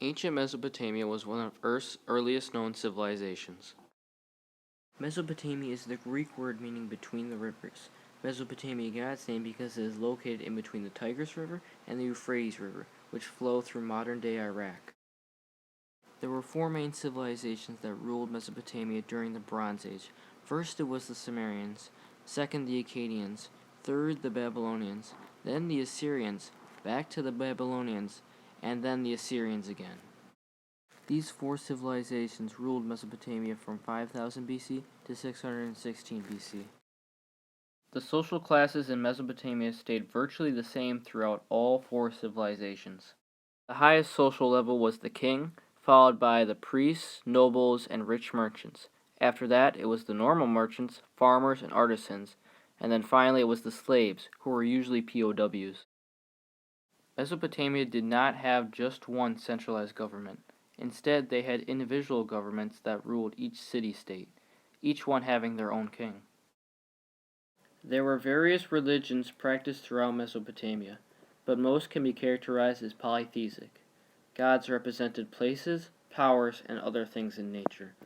Ancient Mesopotamia was one of Earth's earliest known civilizations. Mesopotamia is the Greek word meaning between the rivers. Mesopotamia got its name because it is located in between the Tigris River and the Euphrates River, which flow through modern-day Iraq. There were four main civilizations that ruled Mesopotamia during the Bronze Age. First, it was the Sumerians, second, the Akkadians, third, the Babylonians, then the Assyrians, back to the Babylonians, and then the Assyrians again. These four civilizations ruled Mesopotamia from 5000 BC to 616 BC. The social classes in Mesopotamia stayed virtually the same throughout all four civilizations. The highest social level was the king, followed by the priests, nobles, and rich merchants. After that, it was the normal merchants, farmers, and artisans, and then finally it was the slaves, who were usually POWs. Mesopotamia did not have just one centralized government. Instead, they had individual governments that ruled each city-state, each one having their own king. There were various religions practiced throughout Mesopotamia, but most can be characterized as polytheistic. Gods represented places, powers, and other things in nature.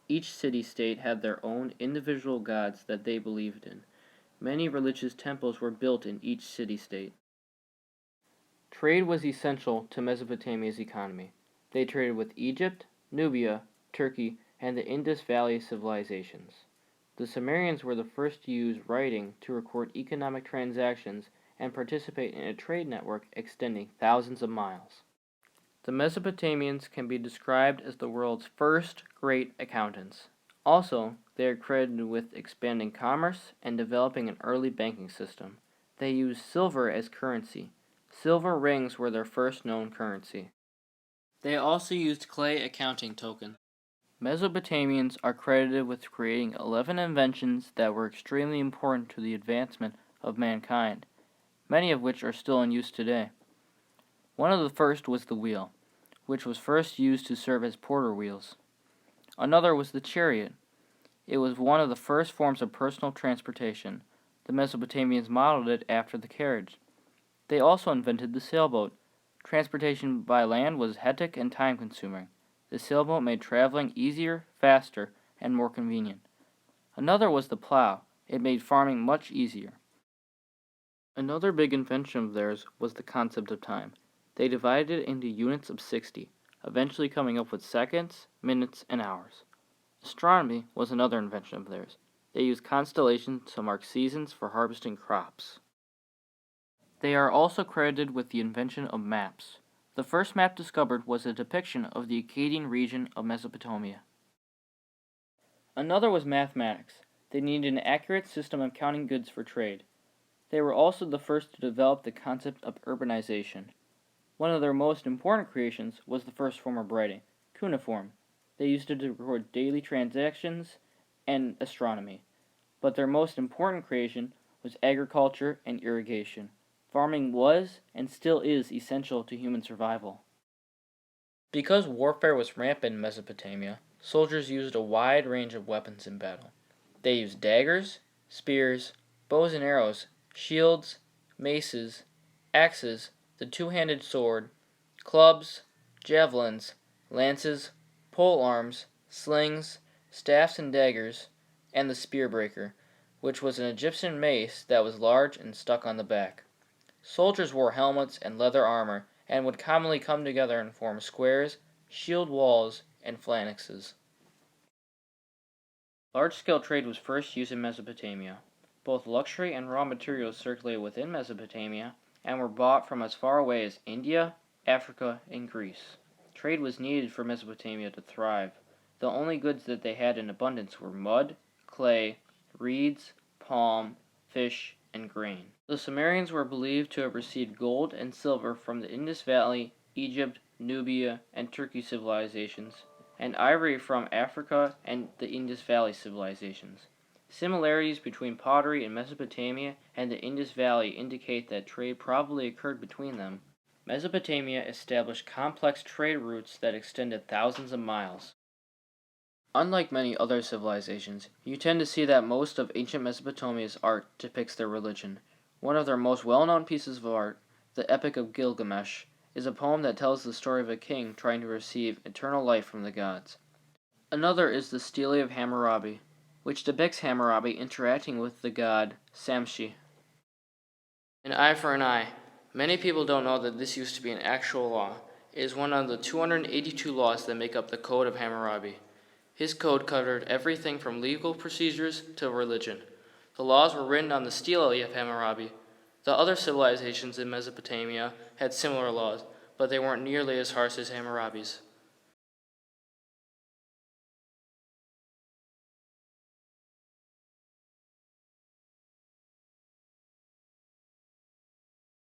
Each city-state had their own individual gods that they believed in. Many religious temples were built in each city-state. Trade was essential to Mesopotamia's economy. They traded with Egypt, Nubia, Turkey, and the Indus Valley civilizations. The Sumerians were the first to use writing to record economic transactions and participate in a trade network extending thousands of miles. The Mesopotamians can be described as the world's first great accountants. Also, they are credited with expanding commerce and developing an early banking system. They used silver as currency. Silver rings were their first known currency. They also used clay accounting token. Mesopotamians are credited with creating 11 inventions that were extremely important to the advancement of mankind, many of which are still in use today. One of the first was the wheel, which was first used to serve as porter wheels. Another was the chariot. It was one of the first forms of personal transportation. The Mesopotamians modeled it after the carriage. They also invented the sailboat. Transportation by land was hectic and time-consuming. The sailboat made traveling easier, faster, and more convenient. Another was the plow. It made farming much easier. Another big invention of theirs was the concept of time. They divided it into units of 60, eventually coming up with seconds, minutes, and hours. Astronomy was another invention of theirs. They used constellations to mark seasons for harvesting crops. They are also credited with the invention of maps. The first map discovered was a depiction of the Akkadian region of Mesopotamia. Another was mathematics. They needed an accurate system of counting goods for trade. They were also the first to develop the concept of urbanization. One of their most important creations was the first form of writing, cuneiform. They used it to record daily transactions and astronomy. But their most important creation was agriculture and irrigation. Farming was and still is essential to human survival. Because warfare was rampant in Mesopotamia, soldiers used a wide range of weapons in battle. They used daggers, spears, bows and arrows, shields, maces, axes, the two-handed sword, clubs, javelins, lances, pole arms, slings, staffs and daggers, and the spear breaker, which was an Egyptian mace that was large and stuck on the back. Soldiers wore helmets and leather armor and would commonly come together and form squares, shield walls, and phalanxes. Large-scale trade was first used in Mesopotamia. Both luxury and raw materials circulated within Mesopotamia and were bought from as far away as India, Africa, and Greece. Trade was needed for Mesopotamia to thrive. The only goods that they had in abundance were mud, clay, reeds, palm, fish, and grain. The Sumerians were believed to have received gold and silver from the Indus Valley, Egypt, Nubia, and Turkey civilizations, and ivory from Africa and the Indus Valley civilizations. Similarities between pottery in Mesopotamia and the Indus Valley indicate that trade probably occurred between them. Mesopotamia established complex trade routes that extended thousands of miles. Unlike many other civilizations, you tend to see that most of ancient Mesopotamia's art depicts their religion. One of their most well-known pieces of art, the Epic of Gilgamesh, is a poem that tells the story of a king trying to receive eternal life from the gods. Another is the Stele of Hammurabi, which depicts Hammurabi interacting with the god Samshi. An eye for an eye. Many people don't know that this used to be an actual law. It is one of the 282 laws that make up the Code of Hammurabi. His code covered everything from legal procedures to religion. The laws were written on the stele of Hammurabi. The other civilizations in Mesopotamia had similar laws, but they weren't nearly as harsh as Hammurabi's.